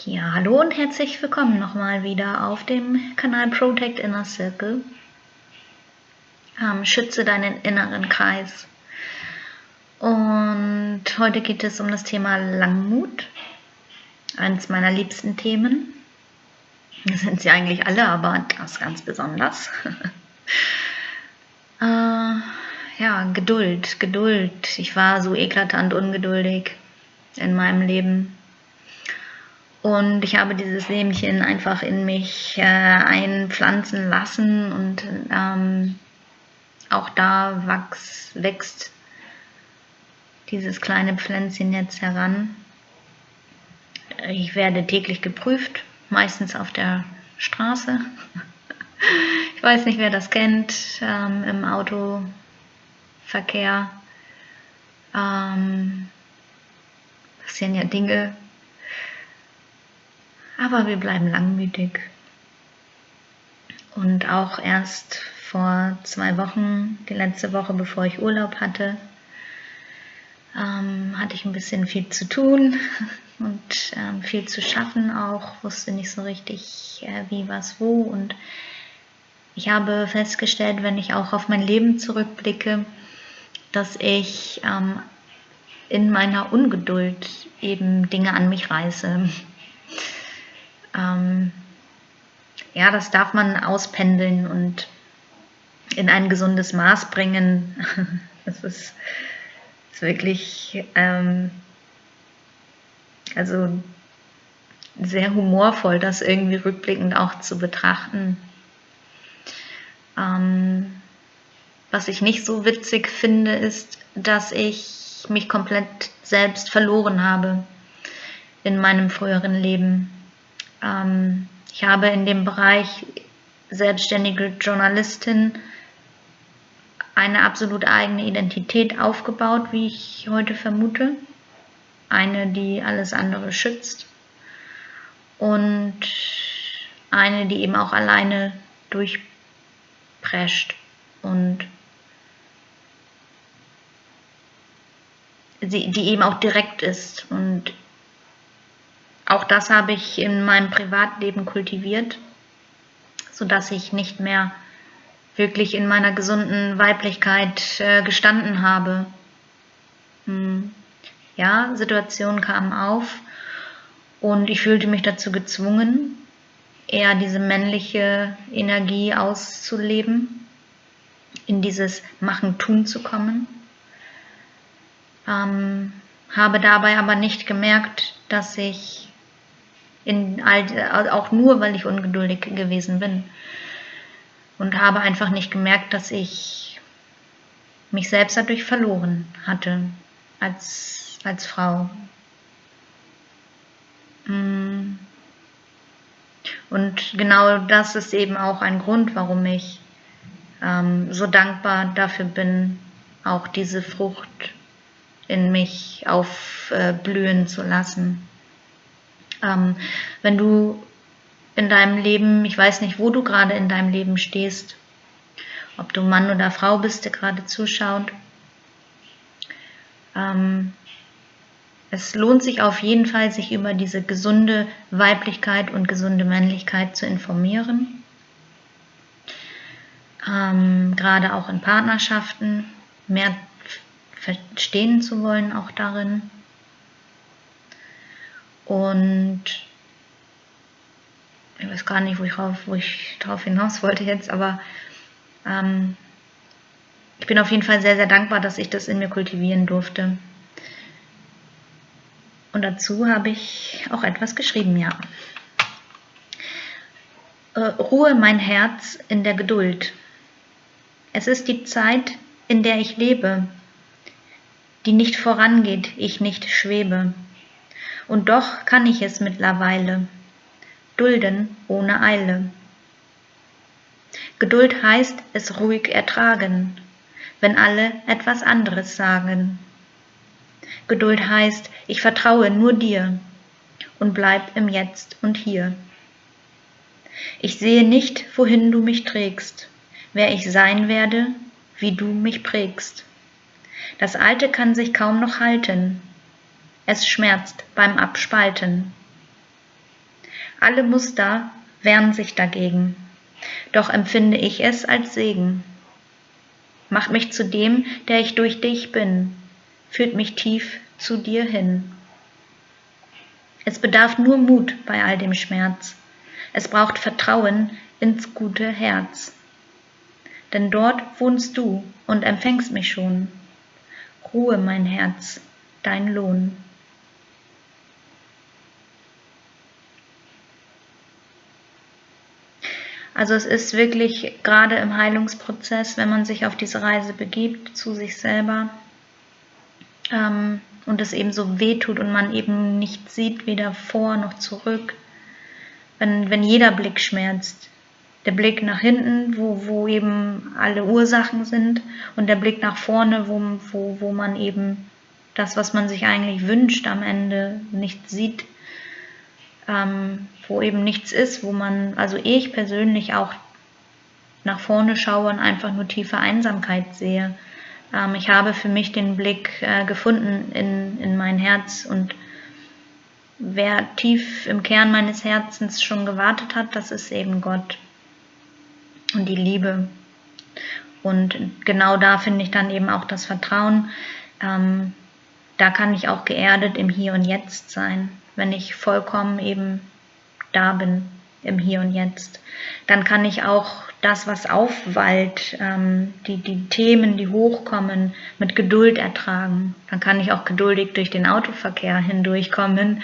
Ja, hallo und herzlich willkommen nochmal wieder auf dem Kanal Protect Inner Circle. Schütze deinen inneren Kreis. Und heute geht es um das Thema Langmut. Eines meiner liebsten Themen. Das sind sie eigentlich alle, aber das ganz besonders. Geduld. Ich war so eklatant ungeduldig in meinem Leben. Und ich habe dieses Lämmchen einfach in mich einpflanzen lassen und auch da wächst dieses kleine Pflänzchen jetzt heran. Ich werde täglich geprüft, meistens auf der Straße. Ich weiß nicht, wer das kennt, im Autoverkehr passieren ja Dinge. Aber wir bleiben langmütig. Und auch erst vor 2 Wochen, die letzte Woche, bevor ich Urlaub hatte, hatte ich ein bisschen viel zu tun und viel zu schaffen auch. Wusste nicht so richtig, wie, was, wo. Und ich habe festgestellt, wenn ich auch auf mein Leben zurückblicke, dass ich in meiner Ungeduld eben Dinge an mich reiße. Das darf man auspendeln und in ein gesundes Maß bringen. Das ist wirklich sehr humorvoll, das irgendwie rückblickend auch zu betrachten. Was ich nicht so witzig finde, ist, dass ich mich komplett selbst verloren habe in meinem früheren Leben. Ich habe in dem Bereich selbstständige Journalistin eine absolut eigene Identität aufgebaut, wie ich heute vermute. Eine, die alles andere schützt. Und eine, die eben auch alleine durchprescht. Und die eben auch direkt ist. Und auch das habe ich in meinem Privatleben kultiviert, sodass ich nicht mehr wirklich in meiner gesunden Weiblichkeit gestanden habe. Ja, Situationen kamen auf und ich fühlte mich dazu gezwungen, eher diese männliche Energie auszuleben, in dieses Machen-Tun zu kommen. Habe dabei aber nicht gemerkt, dass ich auch nur, weil ich ungeduldig gewesen bin, und habe einfach nicht gemerkt, dass ich mich selbst dadurch verloren hatte als Frau. Und genau das ist eben auch ein Grund, warum ich so dankbar dafür bin, auch diese Frucht in mich aufblühen zu lassen. Wenn du in deinem Leben, ich weiß nicht, wo du gerade in deinem Leben stehst, ob du Mann oder Frau bist, der gerade zuschaut, es lohnt sich auf jeden Fall, sich über diese gesunde Weiblichkeit und gesunde Männlichkeit zu informieren. Gerade auch in Partnerschaften mehr verstehen zu wollen, auch darin. Und ich weiß gar nicht, wo ich drauf hinaus wollte jetzt, aber ich bin auf jeden Fall sehr, sehr dankbar, dass ich das in mir kultivieren durfte. Und dazu habe ich auch etwas geschrieben, ja. Ruhe mein Herz in der Geduld. Es ist die Zeit, in der ich lebe, die nicht vorangeht, ich nicht schwebe. Und doch kann ich es mittlerweile dulden ohne Eile. Geduld heißt es ruhig ertragen, wenn alle etwas anderes sagen. Geduld heißt, ich vertraue nur dir und bleib im Jetzt und Hier. Ich sehe nicht, wohin du mich trägst, wer ich sein werde, wie du mich prägst. Das Alte kann sich kaum noch halten, es schmerzt beim Abspalten. Alle Muster wehren sich dagegen, doch empfinde ich es als Segen. Macht mich zu dem, der ich durch dich bin, führt mich tief zu dir hin. Es bedarf nur Mut bei all dem Schmerz. Es braucht Vertrauen ins gute Herz. Denn dort wohnst du und empfängst mich schon. Ruhe, mein Herz, dein Lohn. Also es ist wirklich gerade im Heilungsprozess, wenn man sich auf diese Reise begibt, zu sich selber, und es eben so wehtut und man eben nicht sieht, weder vor noch zurück, wenn jeder Blick schmerzt. Der Blick nach hinten, wo eben alle Ursachen sind, und der Blick nach vorne, wo man eben das, was man sich eigentlich wünscht, am Ende nicht sieht, wo eben nichts ist, wo man, also ich persönlich auch nach vorne schaue und einfach nur tiefe Einsamkeit sehe. Ich habe für mich den Blick gefunden in mein Herz, und wer tief im Kern meines Herzens schon gewartet hat, das ist eben Gott und die Liebe. Und genau da finde ich dann eben auch das Vertrauen. Da kann ich auch geerdet im Hier und Jetzt sein, wenn ich vollkommen eben da bin im Hier und Jetzt. Dann kann ich auch das, was aufwallt, die Themen, die hochkommen, mit Geduld ertragen. Dann kann ich auch geduldig durch den Autoverkehr hindurchkommen.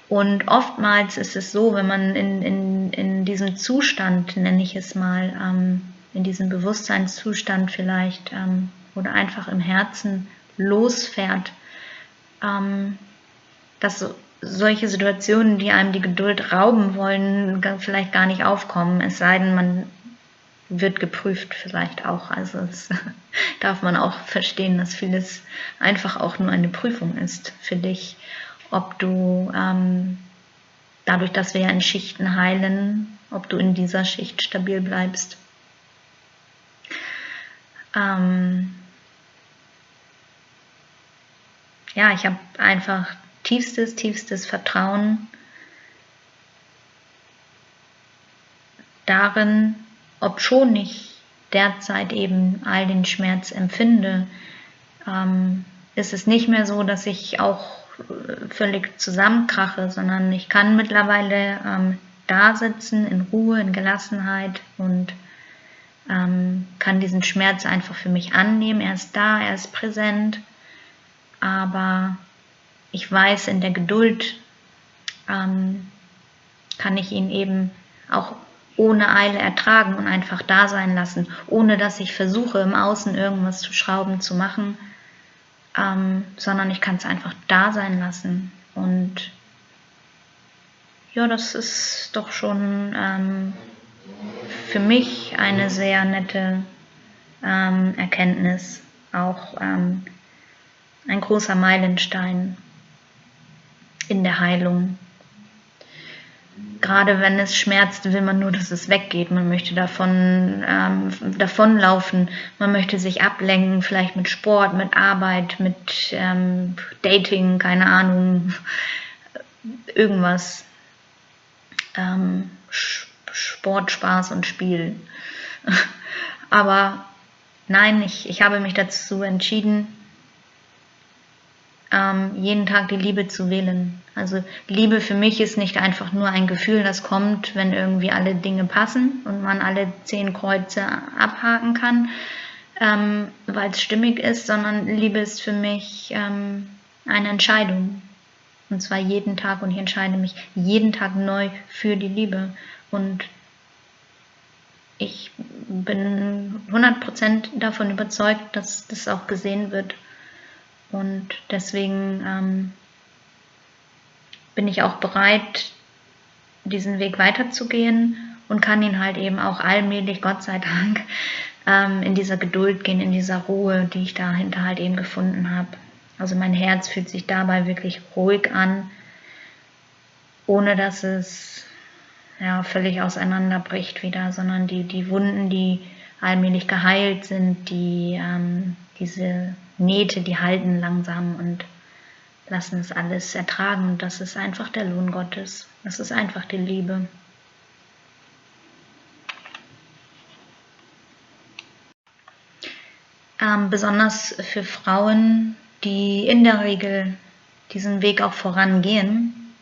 Und oftmals ist es so, wenn man in diesem Zustand, nenne ich es mal, in diesem Bewusstseinszustand vielleicht, oder einfach im Herzen losfährt, dass solche Situationen, die einem die Geduld rauben wollen, vielleicht gar nicht aufkommen, es sei denn, man wird geprüft vielleicht auch. Also das darf man auch verstehen, dass vieles einfach auch nur eine Prüfung ist für dich, ob du dadurch, dass wir ja in Schichten heilen, ob du in dieser Schicht stabil bleibst. Ja, ich habe einfach tiefstes Vertrauen darin, obschon ich derzeit eben all den Schmerz empfinde, ist es nicht mehr so, dass ich auch völlig zusammenkrache, sondern ich kann mittlerweile da sitzen in Ruhe, in Gelassenheit und kann diesen Schmerz einfach für mich annehmen. Er ist da, er ist präsent, aber ich weiß, in der Geduld kann ich ihn eben auch ohne Eile ertragen und einfach da sein lassen, ohne dass ich versuche, im Außen irgendwas zu schrauben, zu machen, sondern ich kann es einfach da sein lassen. Und ja, das ist doch schon für mich eine sehr nette Erkenntnis, auch ein großer Meilenstein in der Heilung. Gerade wenn es schmerzt, will man nur, dass es weggeht. Man möchte davonlaufen. Man möchte sich ablenken, vielleicht mit Sport, mit Arbeit, mit Dating, keine Ahnung, irgendwas. Sport, Spaß und Spiel. Aber nein, ich habe mich dazu entschieden, jeden Tag die Liebe zu wählen. Also Liebe für mich ist nicht einfach nur ein Gefühl, das kommt, wenn irgendwie alle Dinge passen und man alle 10 Kreuze abhaken kann, weil es stimmig ist, sondern Liebe ist für mich eine Entscheidung. Und zwar jeden Tag, und ich entscheide mich jeden Tag neu für die Liebe. Und ich bin 100% davon überzeugt, dass das auch gesehen wird. Und deswegen bin ich auch bereit, diesen Weg weiterzugehen und kann ihn halt eben auch allmählich, Gott sei Dank, in dieser Geduld gehen, in dieser Ruhe, die ich dahinter halt eben gefunden habe. Also mein Herz fühlt sich dabei wirklich ruhig an, ohne dass es ja, völlig auseinanderbricht wieder, sondern die Wunden, die allmählich geheilt sind, diese Nähte, die halten langsam, und lassen es alles ertragen und das ist einfach der Lohn Gottes. Das ist einfach die Liebe. Besonders für Frauen, die in der Regel diesen Weg auch vorangehen,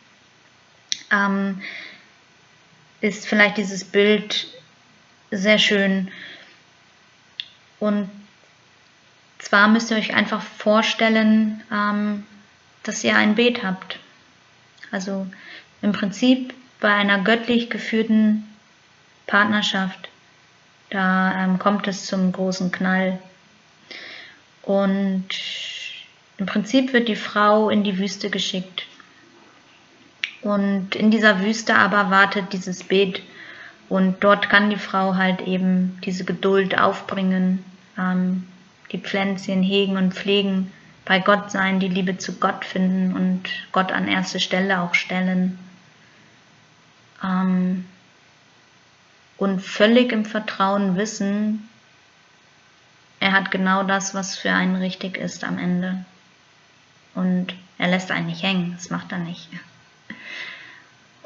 ist vielleicht dieses Bild sehr schön. Und zwar müsst ihr euch einfach vorstellen, dass ihr ein Beet habt. Also im Prinzip bei einer göttlich geführten Partnerschaft, da kommt es zum großen Knall. Und im Prinzip wird die Frau in die Wüste geschickt. Und in dieser Wüste aber wartet dieses Beet. Und dort kann die Frau halt eben diese Geduld aufbringen, die Pflänzchen hegen und pflegen, bei Gott sein, die Liebe zu Gott finden und Gott an erste Stelle auch stellen. Und völlig im Vertrauen wissen, er hat genau das, was für einen richtig ist am Ende. Und er lässt einen nicht hängen, das macht er nicht.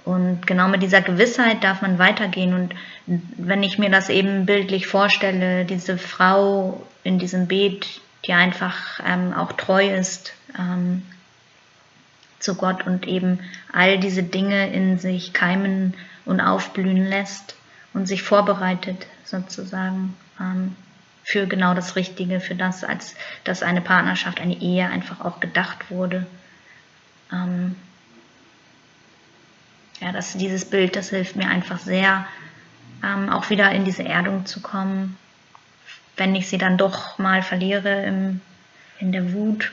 Und genau mit dieser Gewissheit darf man weitergehen. Und wenn ich mir das eben bildlich vorstelle, diese Frau in diesem Beet, die einfach auch treu ist zu Gott und eben all diese Dinge in sich keimen und aufblühen lässt und sich vorbereitet sozusagen für genau das Richtige, für das, als dass eine Partnerschaft, eine Ehe einfach auch gedacht wurde. Ja, dieses Bild, das hilft mir einfach sehr, auch wieder in diese Erdung zu kommen, wenn ich sie dann doch mal verliere in der Wut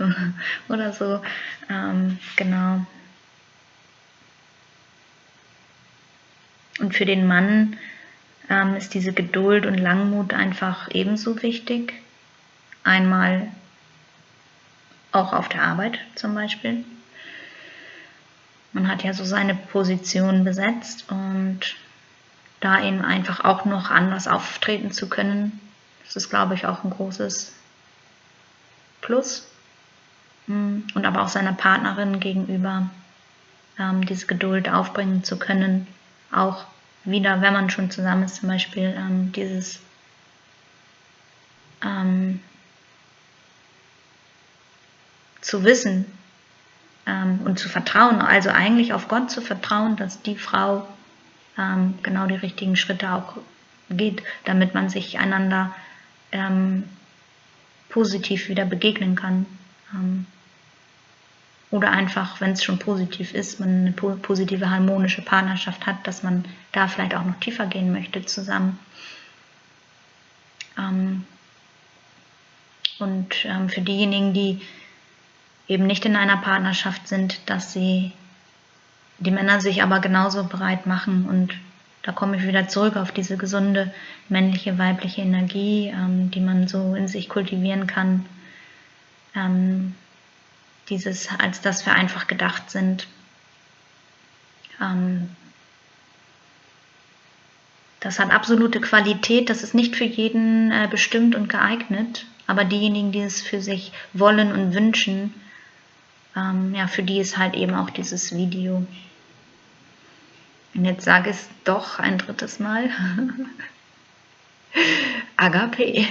oder so. Genau. Und für den Mann ist diese Geduld und Langmut einfach ebenso wichtig. Einmal auch auf der Arbeit zum Beispiel. Man hat ja so seine Position besetzt und da eben einfach auch noch anders auftreten zu können, das ist, glaube ich, auch ein großes Plus. Und aber auch seiner Partnerin gegenüber diese Geduld aufbringen zu können, auch wieder, wenn man schon zusammen ist, zum Beispiel dieses zu wissen und zu vertrauen, also eigentlich auf Gott zu vertrauen, dass die Frau genau die richtigen Schritte auch geht, damit man sich einander positiv wieder begegnen kann. Oder einfach, wenn es schon positiv ist, man eine positive, harmonische Partnerschaft hat, dass man da vielleicht auch noch tiefer gehen möchte zusammen. Und für diejenigen, die eben nicht in einer Partnerschaft sind, dass die Männer sich aber genauso bereit machen. Und da komme ich wieder zurück auf diese gesunde männliche, weibliche Energie, die man so in sich kultivieren kann. Als dass wir einfach gedacht sind. Das hat absolute Qualität, das ist nicht für jeden bestimmt und geeignet, aber diejenigen, die es für sich wollen und wünschen, ja, für die ist halt eben auch dieses Video. Und jetzt sage ich es doch ein drittes Mal. Agape.